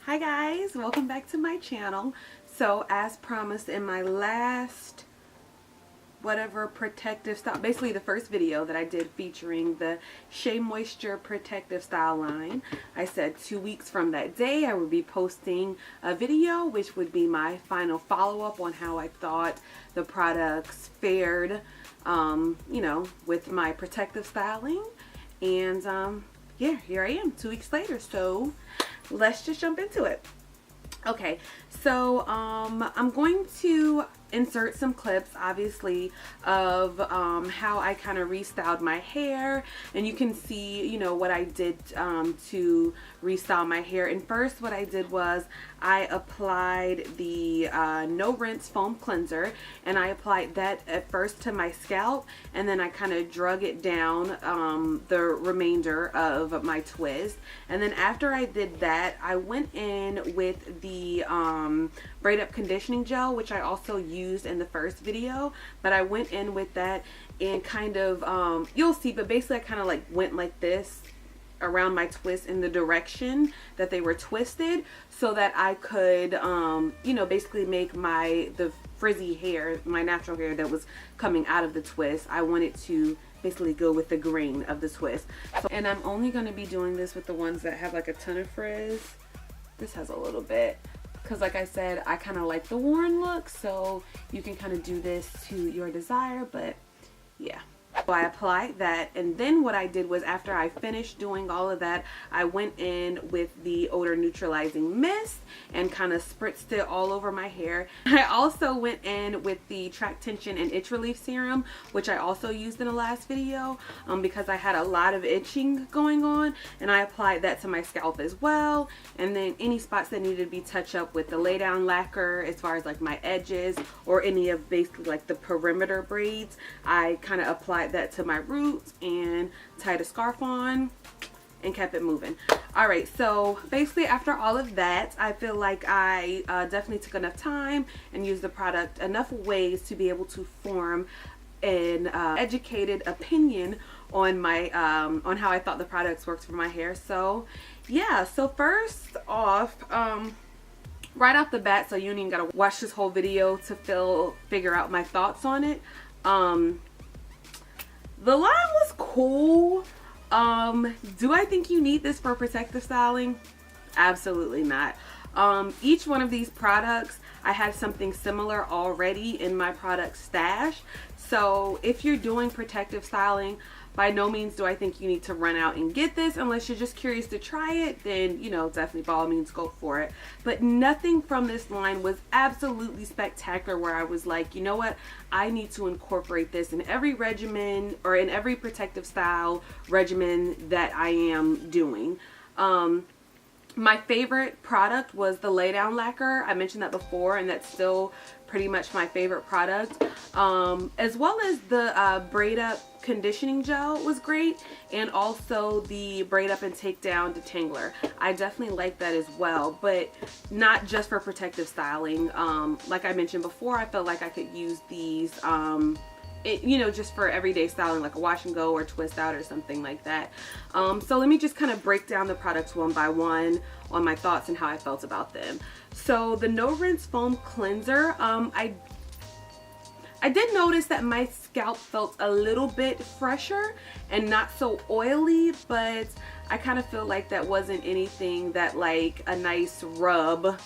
Hi guys, welcome back to my channel. So as promised in my last whatever protective style, basically the first video that I did featuring the Shea Moisture protective style line, I said 2 weeks from that day I would be posting a video which would be my final follow-up on how I thought the products fared with my protective styling. And yeah, here I am 2 weeks later, so let's just jump into it. Okay, so I'm going to insert some clips, obviously, of how I kind of restyled my hair, and you can see, what I did to restyle my hair. And first, what I did was I applied the no rinse foam cleanser, and I applied that at first to my scalp, and then I kind of drug it down the remainder of my twist. And then after I did that, I went in with the braid up conditioning gel, which I also used in the first video, but I went in with that and kind of you'll see, but basically I kind of like went like this around my twist in the direction that they were twisted, so that I could basically make the frizzy hair, my natural hair that was coming out of the twist, I wanted to basically go with the grain of the twist. And I'm only going to be doing this with the ones that have like a ton of frizz. This has a little bit, because like I said, I kind of like the worn look, so you can kind of do this to your desire. But yeah, so I applied that, and then what I did was, after I finished doing all of that, I went in with the odor neutralizing mist and kind of spritzed it all over my hair. I also went in with the track tension and itch relief serum, which I also used in the last video because I had a lot of itching going on, and I applied that to my scalp as well. And then any spots that needed to be touched up with the lay down lacquer, as far as like my edges or any of basically like the perimeter braids, I kind of applied that to my roots and tied a scarf on and kept it moving. All right, so basically after all of that, I feel like I definitely took enough time and used the product enough ways to be able to form an educated opinion on my on how I thought the products worked for my hair. So yeah, so first off, right off the bat, so you don't even gotta watch this whole video to figure out my thoughts on it. The line was cool. Do I think you need this for protective styling? Absolutely not. Each one of these products, I had something similar already in my product stash. So if you're doing protective styling, by no means do I think you need to run out and get this. Unless you're just curious to try it, then definitely by all means go for it. But nothing from this line was absolutely spectacular where I was like, you know what, I need to incorporate this in every regimen or in every protective style regimen that I am doing. My favorite product was the lay down lacquer. I mentioned that before, and that's still pretty much my favorite product, as well as the braid up conditioning gel was great, and also the braid up and take down detangler. I definitely like that as well, but not just for protective styling. Like I mentioned before, I felt like I could use these just for everyday styling, like a wash and go or twist out or something like that. So let me just kind of break down the products one by one on my thoughts and how I felt about them. So the no rinse foam cleanser, I did notice that my scalp felt a little bit fresher and not so oily, but I kind of feel like that wasn't anything that like a nice rub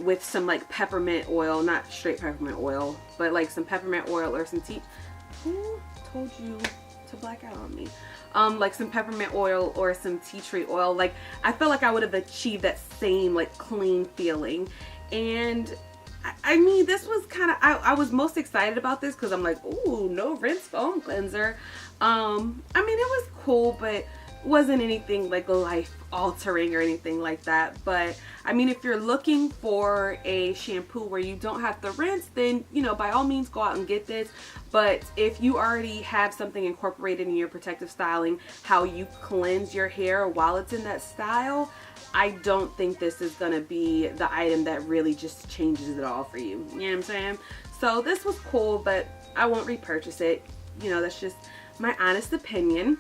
with some like peppermint oil, not straight peppermint oil, but like some peppermint oil or some tea. Who told you to black out on me? Like some peppermint oil or some tea tree oil. Like I felt like I would have achieved that same like clean feeling. And I mean, this was kind of, I was most excited about this because I'm like, ooh, no rinse foam cleanser. I mean, it was cool, but wasn't anything like life altering or anything like that. But I mean, if you're looking for a shampoo where you don't have to rinse, then by all means go out and get this. But if you already have something incorporated in your protective styling, how you cleanse your hair while it's in that style, I don't think this is gonna be the item that really just changes it all for you. You know what I'm saying? So this was cool, but I won't repurchase it. That's just my honest opinion.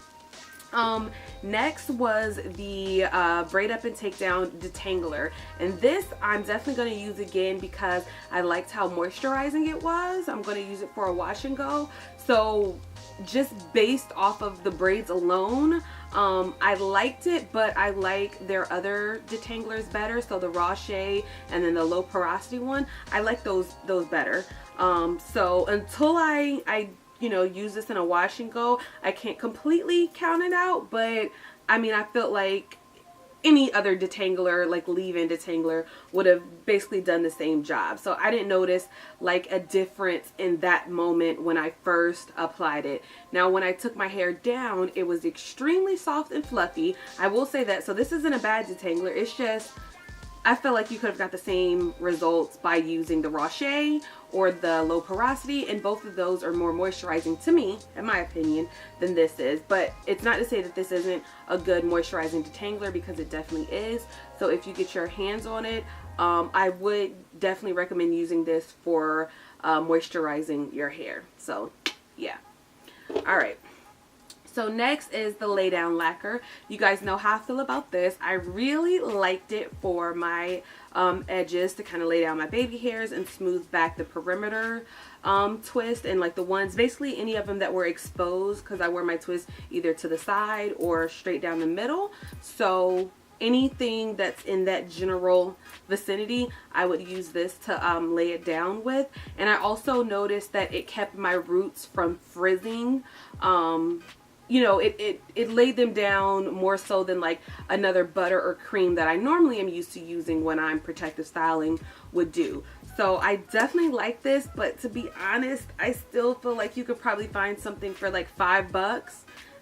Next was the Braid Up and Take Down Detangler, and this I'm definitely going to use again because I liked how moisturizing it was. I'm going to use it for a wash and go. So just based off of the braids alone, I liked it, but I like their other detanglers better. So the raw Shea and then the low porosity one, I like those better. So until I you know, use this in a wash and go, I can't completely count it out, but I mean, I felt like any other detangler, like leave-in detangler, would have basically done the same job. So I didn't notice like a difference in that moment when I first applied it. Now when I took my hair down, it was extremely soft and fluffy. I will say that. So this isn't a bad detangler. It's just, I feel like you could have got the same results by using the raw Shea or the low porosity, and both of those are more moisturizing to me, in my opinion, than this is. But it's not to say that this isn't a good moisturizing detangler, because it definitely is. So if you get your hands on it, I would definitely recommend using this for moisturizing your hair. So yeah. All right. So next is the Lay Down Lacquer. You guys know how I feel about this. I really liked it for my edges to kind of lay down my baby hairs and smooth back the perimeter twist, and like the ones, basically any of them that were exposed, because I wear my twist either to the side or straight down the middle. So anything that's in that general vicinity, I would use this to lay it down with. And I also noticed that it kept my roots from frizzing. You know, it laid them down more so than like another butter or cream that I normally am used to using when I'm protective styling would do. So I definitely like this, but to be honest, I still feel like you could probably find something for like $5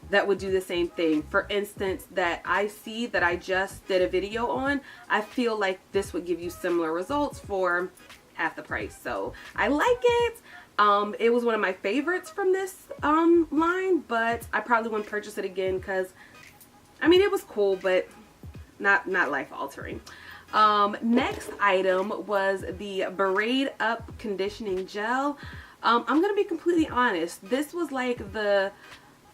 that would do the same thing. For instance, that I see that I just did a video on, I feel like this would give you similar results for half the price. So I like it. It was one of my favorites from this line, but I probably wouldn't purchase it again because, I mean, it was cool, but not life-altering. Next item was the Braid Up Conditioning Gel. I'm going to be completely honest. This was like the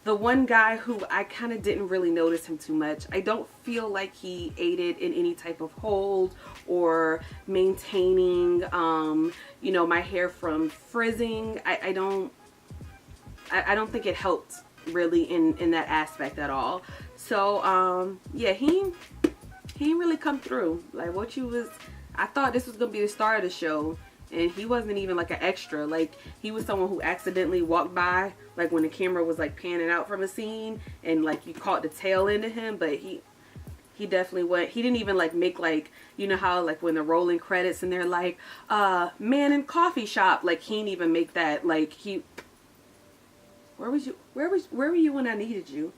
one guy who I kind of didn't really notice him too much. I don't feel like he aided in any type of hold or maintaining, you know, my hair from frizzing. I don't think it helped really in that aspect at all. So, yeah, he didn't really come through. Like what you was, I thought this was going to be the star of the show. And he wasn't even like an extra. Like he was someone who accidentally walked by, like when the camera was like panning out from a scene, and like you caught the tail end of him. But he definitely went. He didn't even like make, like, you know how like when the rolling credits and they're like man in coffee shop, like he didn't even make that. Like he, where were you when I needed you?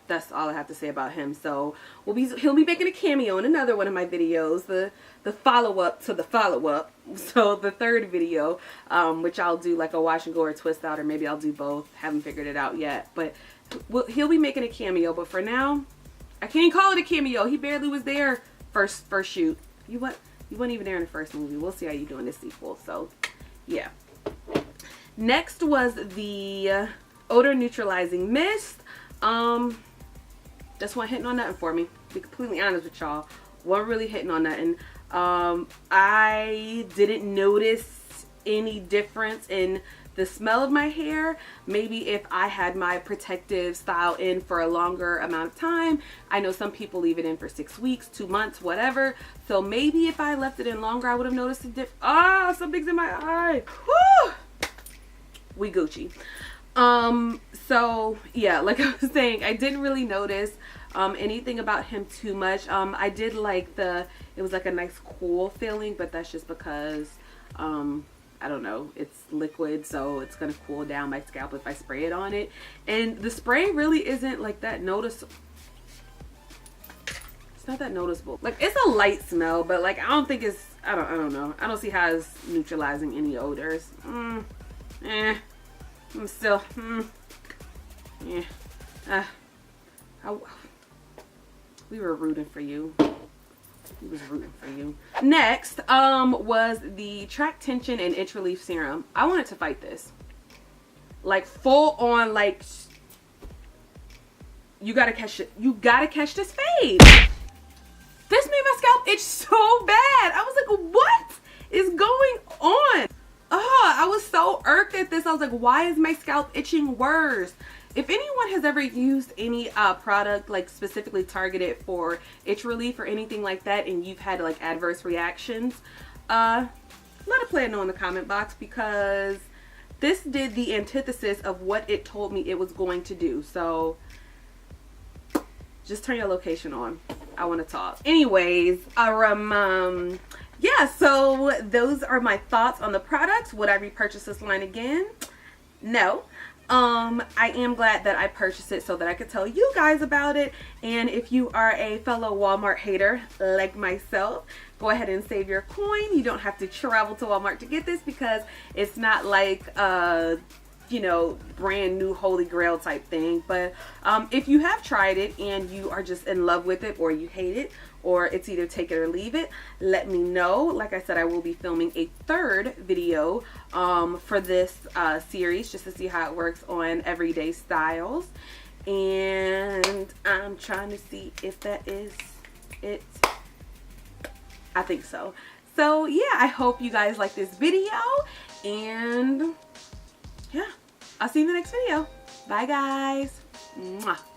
That's all I have to say about him. So he'll be making a cameo in another one of my videos, the follow-up to the follow-up. So the third video, which I'll do like a wash and go or twist out, or maybe I'll do both. Haven't figured it out yet, but he'll be making a cameo. But for now, I can't call it a cameo. He barely was there first shoot. You weren't even there in the first movie. We'll see how you do in the sequel. So yeah. Next was the Odor Neutralizing Mist. This one hitting on nothing for me, to be completely honest with y'all. Wasn't really hitting on nothing. I didn't notice any difference in the smell of my hair. Maybe if I had my protective style in for a longer amount of time. I know some people leave it in for 6 weeks, 2 months, whatever. So maybe if I left it in longer, I would have noticed a difference. Ah, something's in my eye. Woo! We Gucci. So yeah, like I was saying, I didn't really notice anything about him too much. I did like it was like a nice cool feeling, but that's just because I don't know, it's liquid, so it's gonna cool down my scalp if I spray it on it. And the spray really isn't like that noticeable. It's not that noticeable. Like it's a light smell, but like I don't think it's, I don't know. I don't see how it's neutralizing any odors. I'm still, yeah. We were rooting for you. We was rooting for you. Next, was the Track Tension and Itch Relief Serum. I wanted to fight this. Like full on, like, you gotta catch it. You gotta catch this fade. This made my scalp itch so bad. I was like, what is going on? I was so irked at this. I was like, why is my scalp itching worse? If anyone has ever used any product like specifically targeted for itch relief or anything like that, and you've had like adverse reactions, let a player know in the comment box, because this did the antithesis of what it told me it was going to do. So just turn your location on. I want to talk. Anyways, yeah, so those are my thoughts on the products. Would I repurchase this line again? No. I am glad that I purchased it so that I could tell you guys about it. And if you are a fellow Walmart hater like myself, go ahead and save your coin. You don't have to travel to Walmart to get this, because it's not like you know, brand new holy grail type thing. But if you have tried it and you are just in love with it, or you hate it, or it's either take it or leave it, let me know. Like I said, I will be filming a third video for this series, just to see how it works on everyday styles. And I'm trying to see if that is it. I think so. So yeah, I hope you guys like this video, and yeah, I'll see you in the next video. Bye guys. Mwah.